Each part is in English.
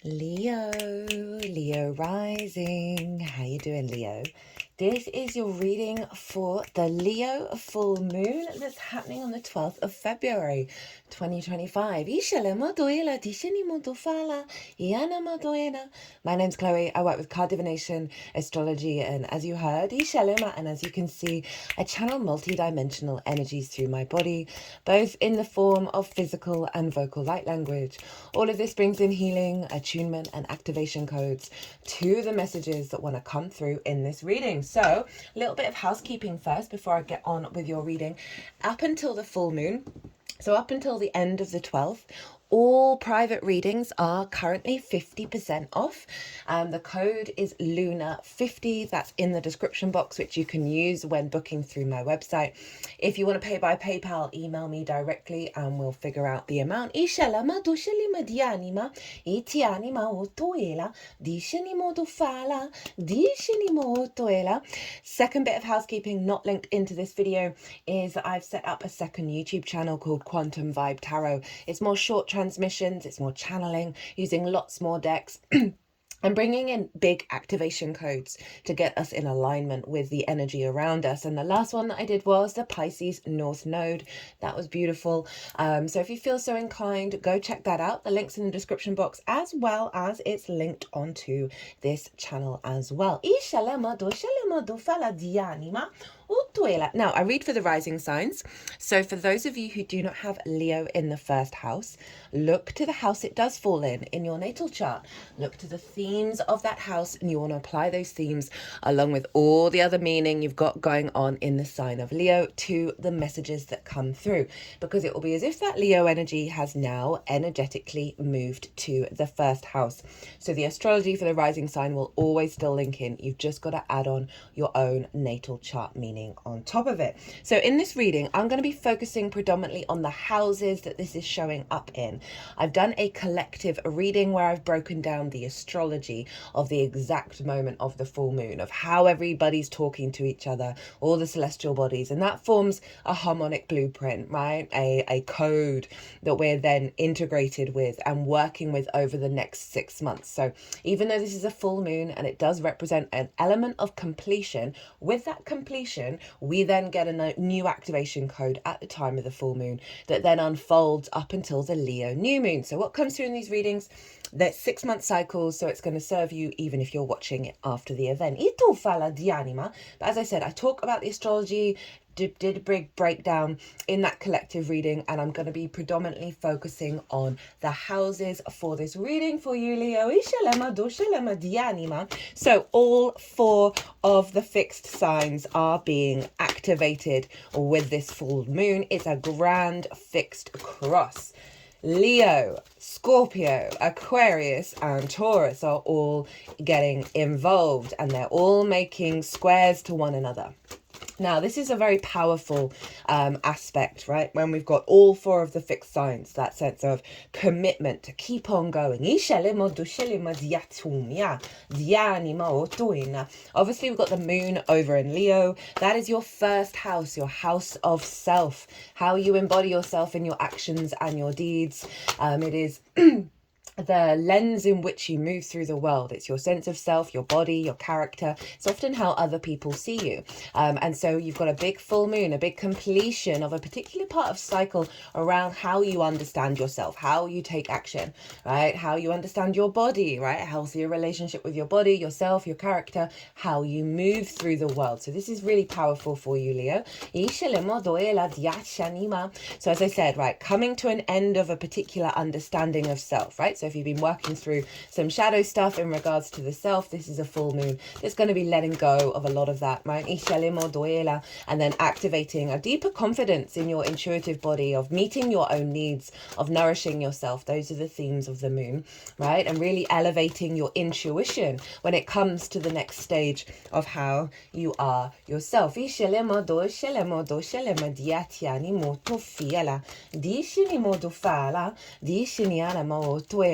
Leo rising. How you doing, Leo? This is your reading for the Leo full moon that's happening on the 12th of February, 2025. My name's Chloe. I work with card divination, astrology, and as you heard, and as you can see, I channel multi-dimensional energies through my body, both in the form of physical and vocal light language. All of this brings in healing, attunement, and activation codes to the messages that want to come through in this reading. So, a little bit of housekeeping first before I get on with your reading. Up until the full moon, so up until the end of the 12th, all private readings are currently 50% off. The code is Luna50. That's in the description box, which you can use when booking through my website. If you want to pay by PayPal, email me directly and we'll figure out the amount. Second bit of housekeeping not linked into this video is that I've set up a second YouTube channel called Quantum Vibe Tarot. It's more short transmissions, it's more channeling, using lots more decks. I'm bringing in big activation codes to get us in alignment with the energy around us. And the last one that I did was the Pisces North Node. That was beautiful. So if you feel so inclined, go check that out. The link's in the description box, as well as it's linked onto this channel as well. Now, I read for the rising signs. So for those of you who do not have Leo in the first house, look to the house it does fall in your natal chart. Look to the themes of that house, and you want to apply those themes along with all the other meaning you've got going on in the sign of Leo to the messages that come through, because it will be as if that Leo energy has now energetically moved to the first house. So the astrology for the rising sign will always still link in. You've just got to add on your own natal chart meaning on top of it. So in this reading, I'm going to be focusing predominantly on the houses that this is showing up in. I've done a collective reading where I've broken down the astrology of the exact moment of the full moon, of how everybody's talking to each other, all the celestial bodies, and that forms a harmonic blueprint, right? A code that we're then integrated with and working with over the next 6 months. So even though this is a full moon and it does represent an element of completion, with that completion, we then get a new activation code at the time of the full moon that then unfolds up until the Leo new moon. So what comes through in these readings? They're 6-month cycles, so it's going to serve you even if you're watching it after the event. But as I said, I talk about the astrology, did a big breakdown in that collective reading, and I'm going to be predominantly focusing on the houses for this reading for you, Leo. So all 4 of the fixed signs are being activated with this full moon. It's a grand fixed cross. Leo, Scorpio, Aquarius, and Taurus are all getting involved, and they're all making squares to one another. Now, this is a very powerful aspect, right? When we've got all 4 of the fixed signs, that sense of commitment to keep on going. Obviously, we've got the moon over in Leo. That is your first house, your house of self, how you embody yourself in your actions and your deeds. It is the lens in which you move through the world. It's your sense of self, your body, your character. It's often how other people see you. And so you've got a big full moon, a big completion of a particular part of cycle around how you understand yourself, how you take action, right? How you understand your body, right? A healthier relationship with your body, yourself, your character, how you move through the world. So this is really powerful for you, Leo. So as I said, right, coming to an end of a particular understanding of self, right? So if you've been working through some shadow stuff in regards to the self, this is a full moon. It's going to be letting go of a lot of that, right? And then activating a deeper confidence in your intuitive body, of meeting your own needs, of nourishing yourself. Those are the themes of the moon, right? And really elevating your intuition when it comes to the next stage of how you are yourself.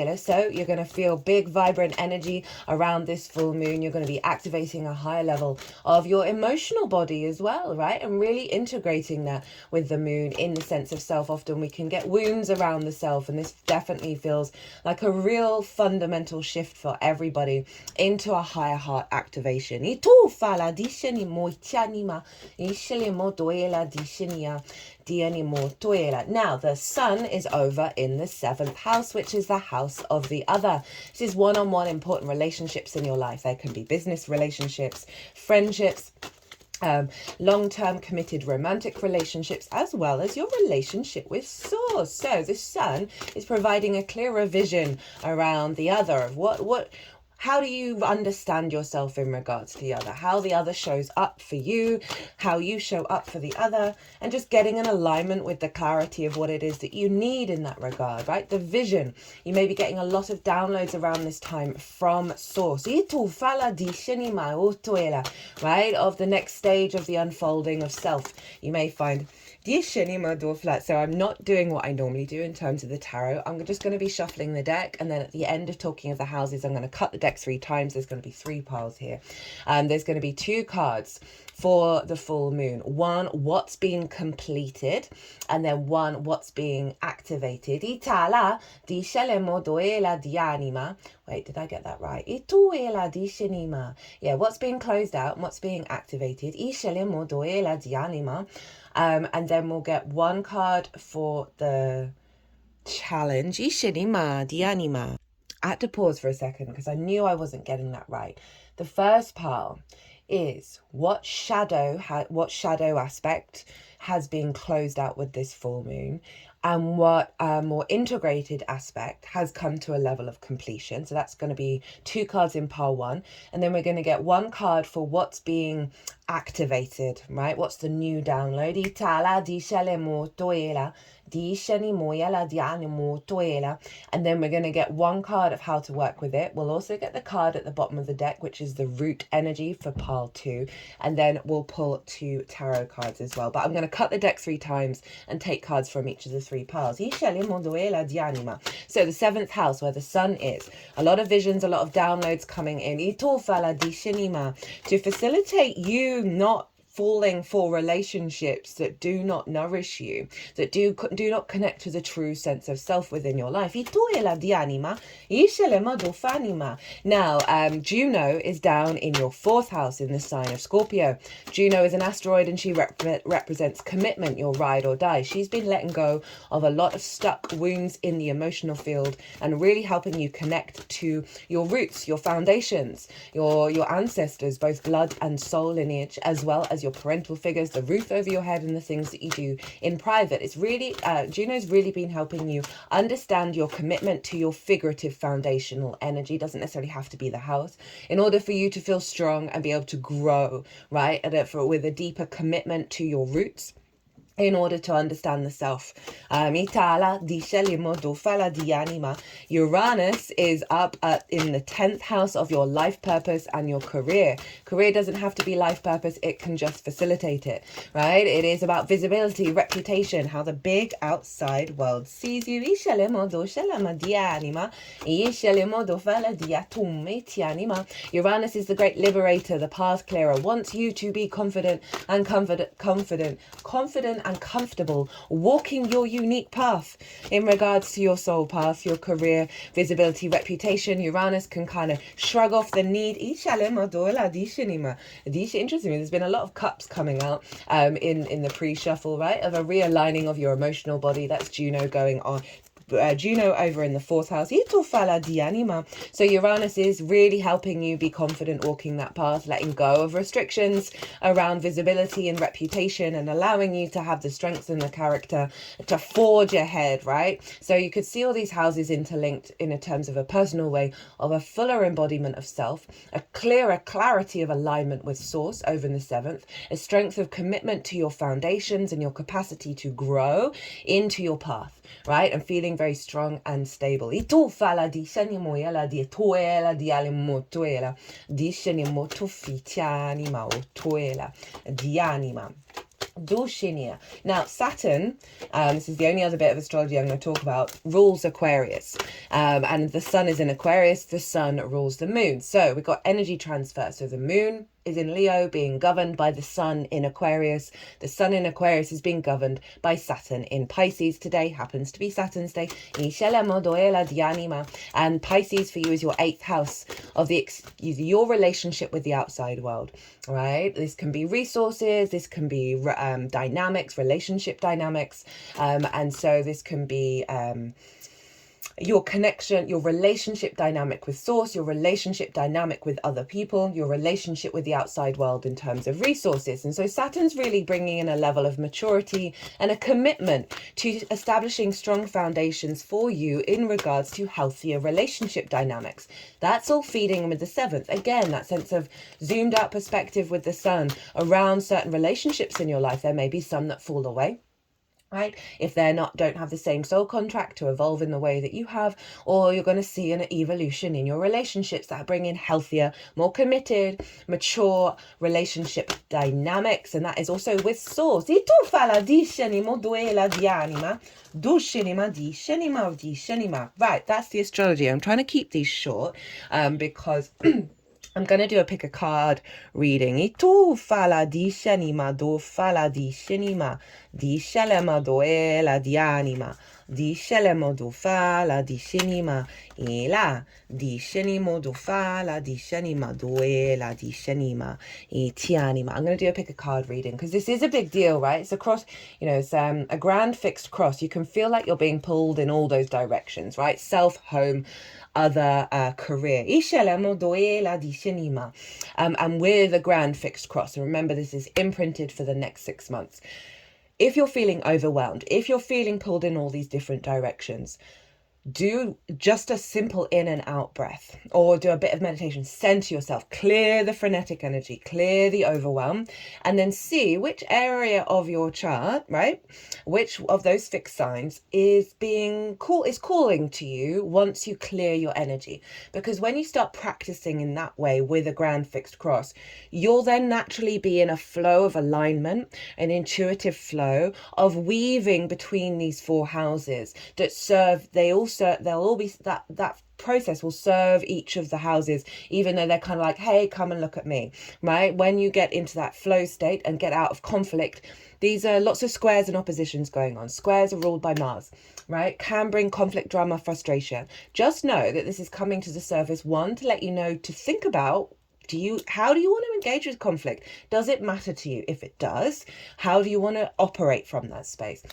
utuela. So you're going to feel big, vibrant energy around this full moon. You're going to be activating a higher level of your emotional body as well, right? And really integrating that with the moon in the sense of self. Often we can get wounds around the self, and this definitely feels like a real fundamental shift for everybody into a higher heart activation. Now the sun is over in the 7th house, which is the house of the other. This is one-on-one important relationships in your life. They can be business relationships, friendships, long-term committed romantic relationships, as well as your relationship with source. So the sun is providing a clearer vision around the other of how do you understand yourself in regards to the other, how the other shows up for you, how you show up for the other, and just getting an alignment with the clarity of what it is that you need in that regard, right? The vision. You may be getting a lot of downloads around this time from source, right? Of the next stage of the unfolding of self. You may find so I'm not doing what I normally do in terms of the tarot. I'm just going to be shuffling the deck, and then at the end of talking of the houses, I'm going to cut the deck 3 times. There's going to be 3 piles here. There's going to be 2 cards for the full moon. 1, what's being completed, and then 1, what's being activated. Wait, did I get that right? Yeah, what's being closed out and what's being activated. And then we'll get 1 card for the challenge. I had to pause for a second because I knew I wasn't getting that right. The first pile is what shadow aspect has been closed out with this full moon, and what more integrated aspect has come to a level of completion. So that's going to be 2 cards in pile 1, and then we're going to get 1 card for what's being activated, right? What's the new download? And then we're going to get 1 card of how to work with it. We'll also get the card at the bottom of the deck, which is the root energy for pile 2, and then we'll pull 2 tarot cards as well. But I'm going to cut the deck 3 times and take cards from each of the 3 piles. So the 7th house, where the sun is, a lot of visions, a lot of downloads coming in to facilitate you not falling for relationships that do not nourish you, that do not connect to the true sense of self within your life. Now, Juno is down in your 4th house in the sign of Scorpio. Juno is an asteroid, and she represents commitment, your ride or die. She's been letting go of a lot of stuck wounds in the emotional field and really helping you connect to your roots, your foundations, your ancestors, both blood and soul lineage, as well as your parental figures, the roof over your head, and the things that you do in private. It's really, Juno's really been helping you understand your commitment to your figurative foundational energy. Doesn't necessarily have to be the house, in order for you to feel strong and be able to grow, right? With a deeper commitment to your roots, in order to understand the self. Uranus is up in the 10th house of your life purpose and your career. Career doesn't have to be life purpose, it can just facilitate it, right? It is about visibility, reputation, how the big outside world sees you. Uranus is the great liberator, the path clearer, wants you to be confident and comfortable walking your unique path in regards to your soul path, your career, visibility, reputation. Uranus can kind of shrug off the need. Interestingly, there's been a lot of cups coming out in the pre-shuffle, right, of a realigning of your emotional body. That's Juno going on. Juno over in the 4th house. So Uranus is really helping you be confident walking that path, letting go of restrictions around visibility and reputation, and allowing you to have the strength and the character to forge ahead, right? So you could see all these houses interlinked in terms of a personal way of a fuller embodiment of self, a clearer clarity of alignment with source over in the 7th, a strength of commitment to your foundations and your capacity to grow into your path, right? And feeling very strong and stable. Dulcinea. Now, Saturn, this is the only other bit of astrology I'm going to talk about, rules Aquarius. And the sun is in Aquarius, the sun rules the moon. So we've got energy transfer. So the moon is in Leo, being governed by the sun in Aquarius. The sun in Aquarius is being governed by Saturn in Pisces. Today happens to be Saturn's day. And Pisces for you is your 8th house of your relationship with the outside world. Right? This can be resources, this can be dynamics, relationship dynamics. And so this can be your connection, your relationship dynamic with source, your relationship dynamic with other people, your relationship with the outside world in terms of resources. And so Saturn's really bringing in a level of maturity and a commitment to establishing strong foundations for you in regards to healthier relationship dynamics. That's all feeding with the 7th. Again, that sense of zoomed out perspective with the sun around certain relationships in your life. There may be some that fall away. Right? If don't have the same soul contract to evolve in the way that you have, or you're going to see an evolution in your relationships that bring in healthier, more committed, mature relationship dynamics. And that is also with source. Right, that's the astrology. I'm trying to keep these short because I'm going to do a pick a card reading. Itu fala di shenima, do fala di shenima, di shelema doela di anima, di shelemo do fala di shenima, ela, di shenimo do fala di shenima doela di shenima, ti anima. I'm going to do a pick a card reading because this is a big deal, right? It's a cross, it's a grand fixed cross. You can feel like you're being pulled in all those directions, right? Self, home, other, career. And with a grand fixed cross. And remember, this is imprinted for the next 6 months. If you're feeling overwhelmed, if you're feeling pulled in all these different directions, do just a simple in and out breath, or do a bit of meditation. Center yourself, clear the frenetic energy, clear the overwhelm, and then see which area of your chart, right, which of those fixed signs is calling to you once you clear your energy. Because when you start practicing in that way with a grand fixed cross, you'll then naturally be in a flow of alignment, an intuitive flow of weaving between these 4 houses that serve, they'll all be, that process will serve each of the houses, even though they're kind of like, hey, come and look at me, right? When you get into that flow state and get out of conflict, these are lots of squares and oppositions going on. Squares are ruled by Mars, right? Can bring conflict, drama, frustration. Just know that this is coming to the surface, one, to let you know to think about, how do you want to engage with conflict? Does it matter to you? If it does, how do you want to operate from that space?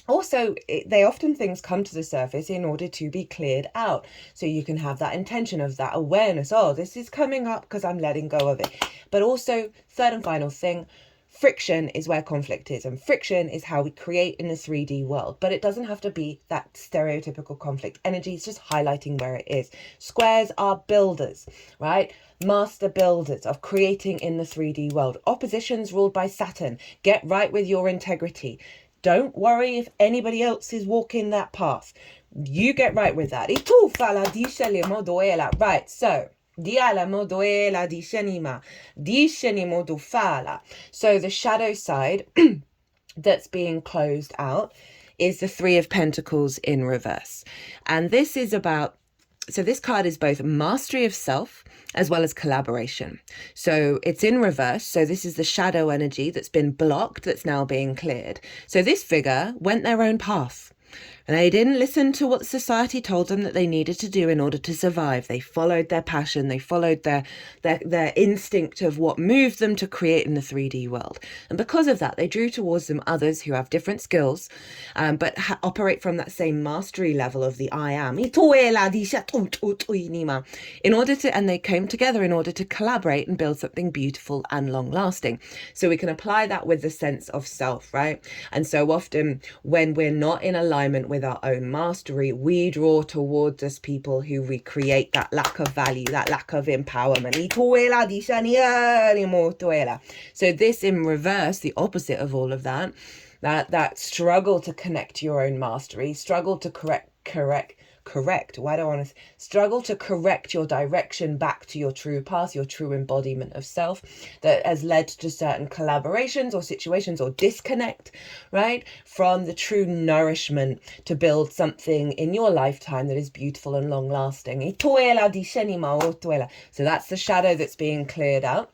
Also, things come to the surface in order to be cleared out. So you can have that intention of that awareness. Oh, this is coming up because I'm letting go of it. But also, third and final thing, friction is where conflict is. And friction is how we create in the 3D world. But it doesn't have to be that stereotypical conflict energy. It's just highlighting where it is. Squares are builders, right? Master builders of creating in the 3D world. Oppositions ruled by Saturn. Get right with your integrity. Don't worry if anybody else is walking that path. You get right with that. Right, so so the shadow side that's being closed out is the 3 of Pentacles in reverse. And this is about, so this card is both mastery of self as well as collaboration. So it's in reverse. So this is the shadow energy that's been blocked, that's now being cleared. So this figure went their own path. And they didn't listen to what society told them that they needed to do in order to survive. They followed their passion. They followed their instinct of what moved them to create in the 3D world. And because of that, they drew towards them others who have different skills, but operate from that same mastery level of the I am. In order to, and they came together in order to collaborate and build something beautiful and long lasting. So we can apply that with the sense of self, right? And so often when we're not in alignment with our own mastery, we draw towards us people who recreate that lack of value, that lack of empowerment. So this in reverse, the opposite of all of that struggle to connect to your own mastery, struggle to correct? Why do I want to struggle to correct your direction back to your true path, your true embodiment of self that has led to certain collaborations or situations or disconnect, right? From the true nourishment to build something in your lifetime that is beautiful and long lasting. So that's the shadow that's being cleared out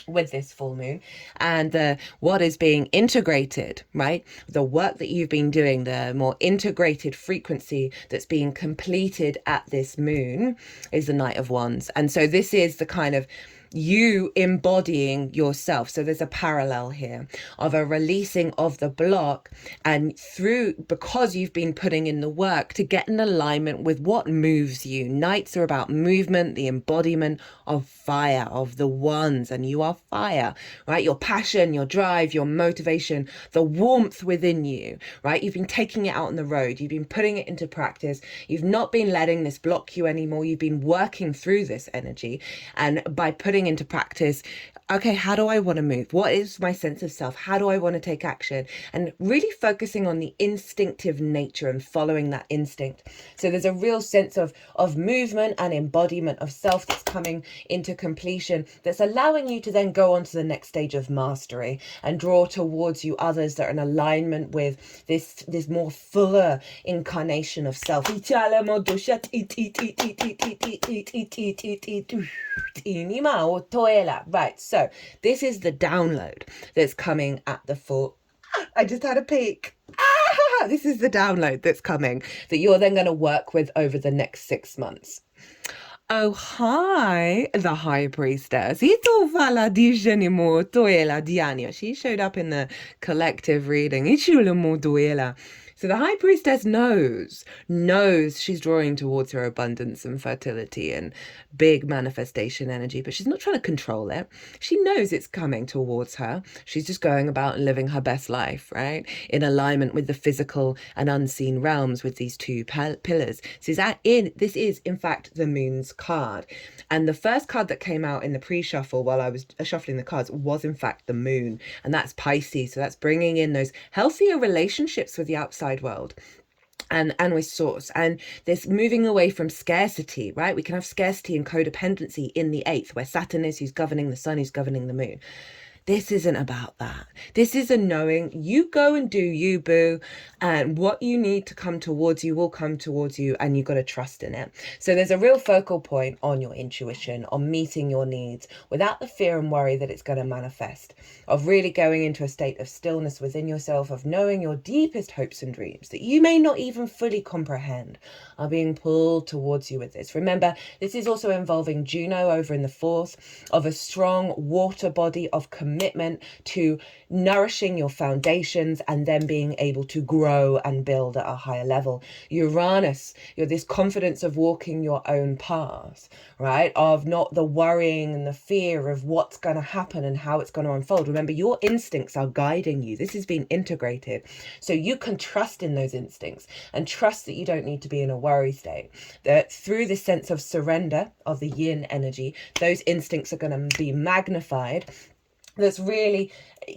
with this full moon, and what is being integrated, right? The work that you've been doing, the more integrated frequency that's being completed at this moon is the Knight of Wands. And so this is the kind of you embodying yourself. So there's a parallel here of a releasing of the block, and because you've been putting in the work to get in alignment with what moves you. Knights are about movement, the embodiment of fire, of the wands, and you are fire, right? Your passion, your drive, your motivation, the warmth within you, right? You've been taking it out on the road. You've been putting it into practice. You've not been letting this block you anymore. You've been working through this energy, and by putting into practice, okay, how do I want to move? What is my sense of self? How do I want to take action? And really focusing on the instinctive nature and following that instinct. So there's a real sense of movement and embodiment of self that's coming into completion, that's allowing you to then go on to the next stage of mastery and draw towards you others that are in alignment with this more fuller incarnation of self. Right, so this is the download that's coming at the full. I just had a peek. This is the download that's coming that you're then going to work with over the next 6 months. Oh, hi, the High Priestess. She showed up in the collective reading. So the High Priestess knows she's drawing towards her abundance and fertility and big manifestation energy, but she's not trying to control it. She knows it's coming towards her. She's just going about and living her best life, right? In alignment with the physical and unseen realms with these two pillars. So this is, in fact, the moon's card. And the first card that came out in the pre-shuffle while I was shuffling the cards was, in fact, the moon. And that's Pisces. So that's bringing in those healthier relationships with the outside world and with source, and this moving away from scarcity, right? We can have scarcity and codependency in the 8th, where Saturn is, who's governing the sun, who's governing the moon. This isn't about that. This is a knowing. You go and do you, boo, and what you need to come towards you will come towards you, and you've got to trust in it. So there's a real focal point on your intuition, on meeting your needs without the fear and worry that it's going to manifest, of really going into a state of stillness within yourself, of knowing your deepest hopes and dreams that you may not even fully comprehend are being pulled towards you with this. Remember, this is also involving Juno over in the 4th, of a strong water body of commitment to nourishing your foundations and then being able to grow and build at a higher level. Uranus, you're this confidence of walking your own path, right? Of not the worrying and the fear of what's going to happen and how it's going to unfold. Remember, your instincts are guiding you. This has been integrated. So you can trust in those instincts and trust that you don't need to be in a worry state. That through this sense of surrender of the yin energy, those instincts are going to be magnified. That's really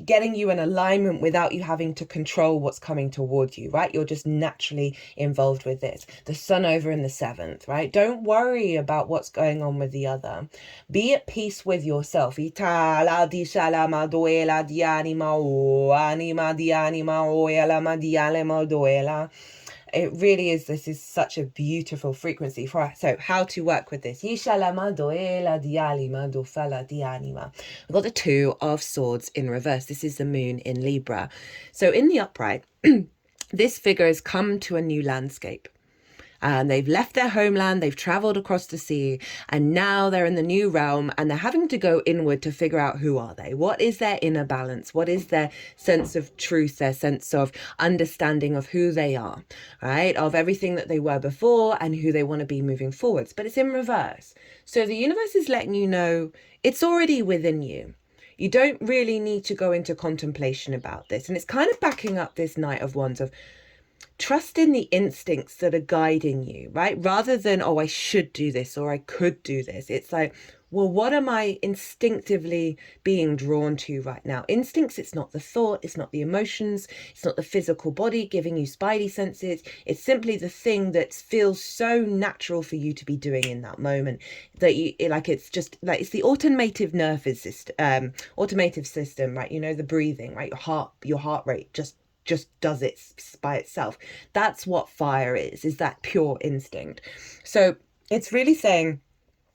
getting you in alignment without you having to control what's coming towards you, right? You're just naturally involved with this. The sun over in the 7th, right? Don't worry about what's going on with the other. Be at peace with yourself. It really is. This is such a beautiful frequency for us. So how to work with this? We've got the 2 of Swords in reverse. This is the moon in Libra. So in the upright, this figure has come to a new landscape. And they've left their homeland, they've traveled across the sea, and now they're in the new realm, and they're having to go inward to figure out who are they? What is their inner balance? What is their sense of truth, their sense of understanding of who they are, right? Of everything that they were before and who they want to be moving forwards. But it's in reverse. So the universe is letting you know it's already within you. You don't really need to go into contemplation about this. And it's kind of backing up this Knight of Wands of trust in the instincts that are guiding you, right? Rather than, oh, I should do this or I could do this. It's like, well, what am I instinctively being drawn to right now? Instincts, it's not the thought, it's not the emotions, it's not the physical body giving you spidey senses. It's simply the thing that feels so natural for you to be doing in that moment, that you like, it's just like, it's the automative system, right? You know, the breathing, right? Your heart rate just does it by itself. That's what fire is that pure instinct. So it's really saying,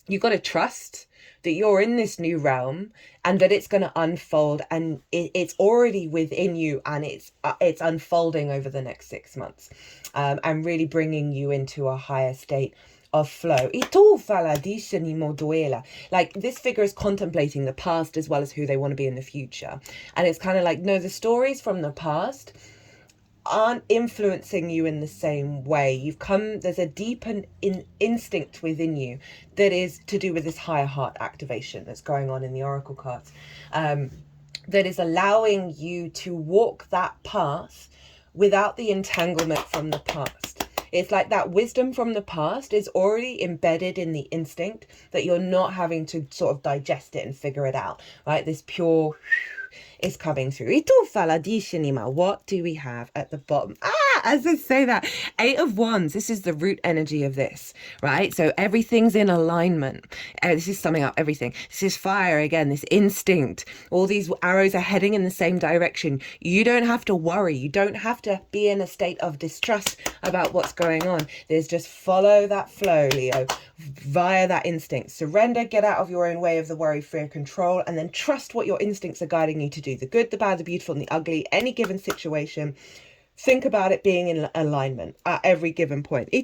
you've got to trust that you're in this new realm and that it's going to unfold, and it's already within you, and it's unfolding over the next 6 months, and really bringing you into a higher state of flow. Like, this figure is contemplating the past as well as who they want to be in the future. And it's kind of like, no, the stories from the past aren't influencing you in the same way. There's a deep instinct within you that is to do with this higher heart activation that's going on in the oracle cards, that is allowing you to walk that path without the entanglement from the past. It's like that wisdom from the past is already embedded in the instinct, that you're not having to sort of digest it and figure it out, right? This pure is coming through. What do we have at the bottom? As I say that, 8 of Wands, this is the root energy of this, right? So everything's in alignment. This is summing up everything. This is fire again, this instinct. All these arrows are heading in the same direction. You don't have to worry. You don't have to be in a state of distrust about what's going on. There's just follow that flow, Leo, via that instinct. Surrender, get out of your own way of the worry, fear, control, and then trust what your instincts are guiding you to do. The good, the bad, the beautiful, and the ugly, any given situation. Think about it being in alignment at every given point. Right,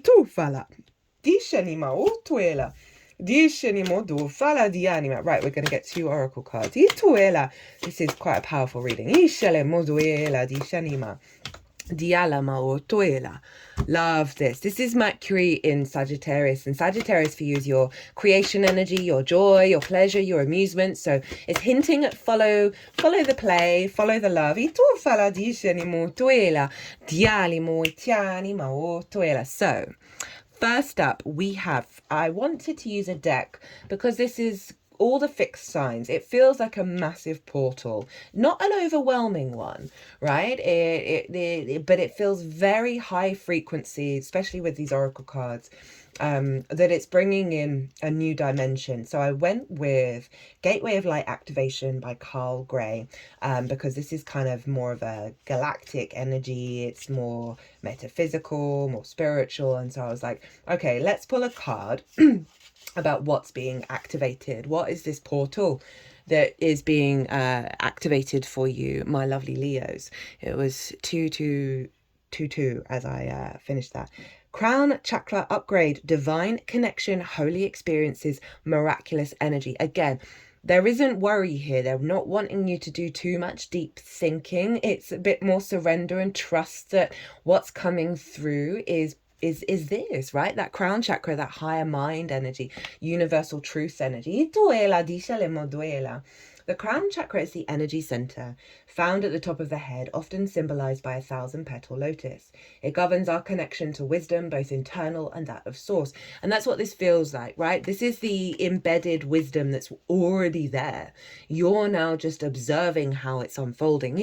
we're going to get 2 oracle cards. This is quite a powerful reading. Love this. This is Mercury in Sagittarius, and Sagittarius for you is your creation energy, your joy, your pleasure, your amusement. So it's hinting at follow the play, follow the love. So first up we have, I wanted to use a deck because this is all the fixed signs. It feels like a massive portal, not an overwhelming one, right? But it feels very high frequency, especially with these oracle cards, that it's bringing in a new dimension. So I went with Gateway of Light Activation by Carl Gray, because this is kind of more of a galactic energy. It's more metaphysical, more spiritual. And so I was like, okay, let's pull a card about what's being activated. What is this portal that is being activated for you, my lovely Leos? It was 2222 as I finished that. Crown chakra upgrade, divine connection, holy experiences, miraculous energy. Again, there isn't worry here. They're not wanting you to do too much deep thinking. It's a bit more surrender and trust that what's coming through is this, right? That crown chakra, that higher mind energy, universal truth energy. The crown chakra is the energy center, found at the top of the head, often symbolized by a 1,000-petal lotus. It governs our connection to wisdom, both internal and that of source. And that's what this feels like, right? This is the embedded wisdom that's already there. You're now just observing how it's unfolding.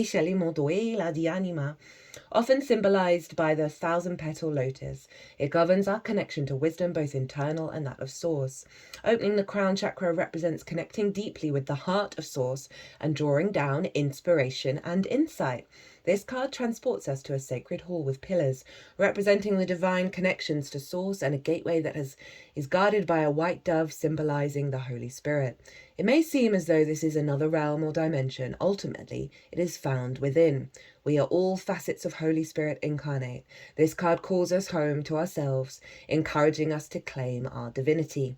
Often symbolized by the 1,000-petal lotus, it governs our connection to wisdom, both internal and that of source. Opening the crown chakra represents connecting deeply with the heart of source and drawing down inspiration and insight. This card transports us to a sacred hall with pillars, representing the divine connections to source, and a gateway that is guarded by a white dove symbolizing the Holy Spirit. It may seem as though this is another realm or dimension. Ultimately, it is found within. We are all facets of Holy Spirit incarnate. This card calls us home to ourselves, encouraging us to claim our divinity.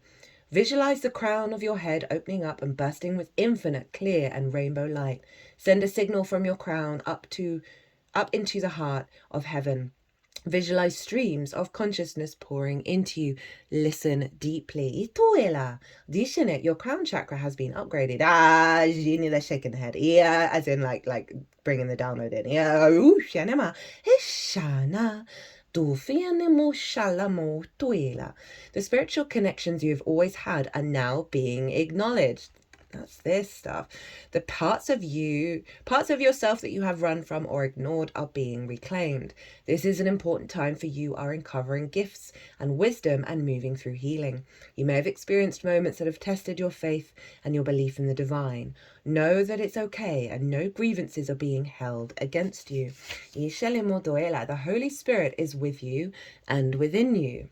Visualize the crown of your head opening up and bursting with infinite, clear and rainbow light. Send a signal from your crown up into the heart of heaven. Visualize streams of consciousness pouring into you. Listen deeply. Your crown chakra has been upgraded. They're shaking the head. Yeah, as in like bringing the download in. Yeah. The spiritual connections you have always had are now being acknowledged. That's this stuff. The parts of yourself that you have run from or ignored are being reclaimed. This is an important time for you are uncovering gifts and wisdom and moving through healing. You may have experienced moments that have tested your faith and your belief in the divine. Know that it's okay and no grievances are being held against you. The Holy Spirit is with you and within you.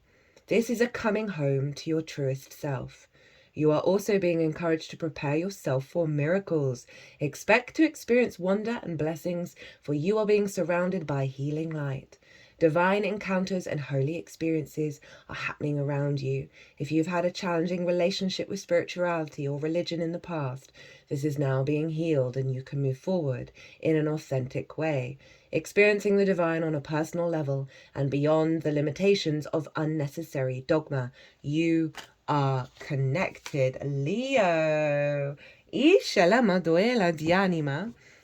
This is a coming home to your truest self. You are also being encouraged to prepare yourself for miracles. Expect to experience wonder and blessings, for you are being surrounded by healing light. Divine encounters and holy experiences are happening around you. If you've had a challenging relationship with spirituality or religion in the past, this is now being healed and you can move forward in an authentic way, experiencing the divine on a personal level and beyond the limitations of unnecessary dogma. You are connected, Leo.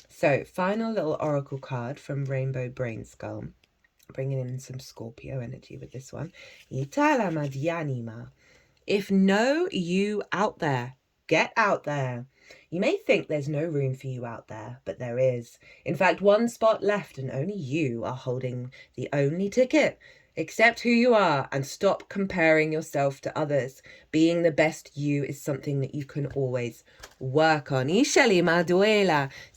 So, final little oracle card from Rainbow Brainskull. Bringing in some Scorpio energy with this one. If no you out there, get out there. You may think there's no room for you out there, but there is. In fact, one spot left and only you are holding the only ticket. Accept who you are and stop comparing yourself to others. Being the best you is something that you can always work on.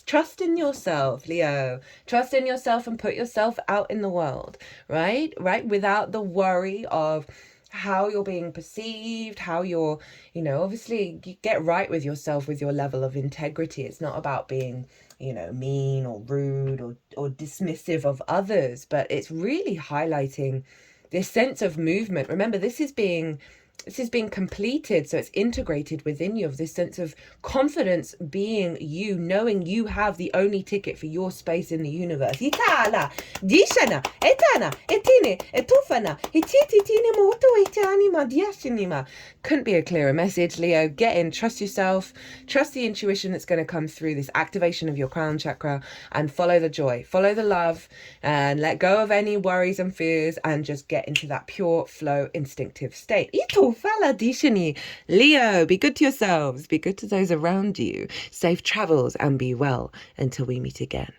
Trust in yourself, Leo. Trust in yourself and put yourself out in the world, right? Without the worry of how you're being perceived, how you're, obviously you get right with yourself with your level of integrity. It's not about being, mean or rude or dismissive of others, but it's really highlighting this sense of movement. Remember, this is being completed, so it's integrated within you, of this sense of confidence being you, knowing you have the only ticket for your space in the universe. Couldn't be a clearer message, Leo. Get in, trust yourself, trust the intuition that's going to come through this activation of your crown chakra, and follow the joy, follow the love, and let go of any worries and fears, and just get into that pure flow instinctive state. Leo, be good to yourselves, be good to those around you. Safe travels and be well until we meet again.